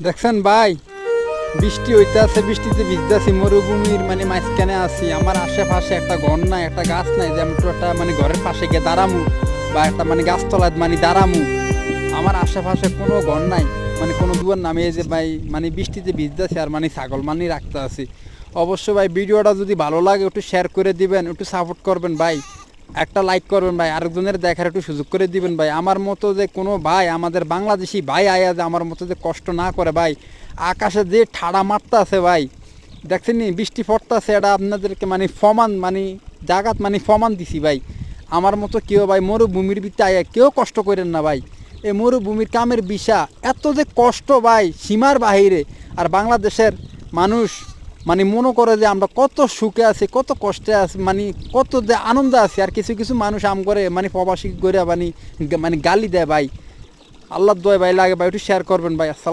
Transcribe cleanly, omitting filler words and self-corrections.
দেখছেন ভাই, বৃষ্টি হইতে আছে, বৃষ্টিতে ভিজতেছি, মরুভূমির মানে মাঝখানে আছি। আমার আশেপাশে একটা ঘর নাই, একটা গাছ নাই যে আমি একটু একটা মানে ঘরের পাশে গিয়ে দাঁড়ামু বা একটা মানে গাছতলায় মানে দাঁড়ামু। আমার আশেপাশে কোনো ঘর নাই, মানে কোনো দুয়ার নামে এই যে ভাই মানে বৃষ্টিতে ভিজতেছি আর মানে ছাগল মানে রাখতে আছি। অবশ্যই ভাই ভিডিওটা যদি ভালো লাগে একটু শেয়ার করে দিবেন, একটু সাপোর্ট করবেন ভাই, একটা লাইক করবেন ভাই, আরেকজনের দেখার একটু সুযোগ করে দিবেন ভাই। আমার মতো যে কোনো ভাই, আমাদের বাংলাদেশি ভাই আয়া যে আমার মতো যে কষ্ট না করে ভাই। আকাশে যে ঠাড়া মারতে আছে ভাই, দেখছেন নি বৃষ্টি পড়তেছে, এটা আপনাদেরকে মানে ফমান মানে জাগাত মানে ফমান দিছি ভাই। আমার মতো কেউ ভাই মরুভূমির ভিতরে আয়া কেউ কষ্ট করেন না ভাই। এই মরুভূমির কামের বিষা এত যে কষ্ট ভাই সীমার বাহিরে। আর বাংলাদেশের মানুষ মানে মনে করে যে আমরা কত সুখে আছি, কত কষ্টে আছি, মানে কত যে আনন্দ আছে। আর কিছু কিছু মানুষ আম করে মানে প্রবাসী করে মানে মানে গালি দেয় ভাই। আল্লাহর দোয়া ভাই লাগে ভাই, একটু শেয়ার করবেন ভাই। আসসালাম।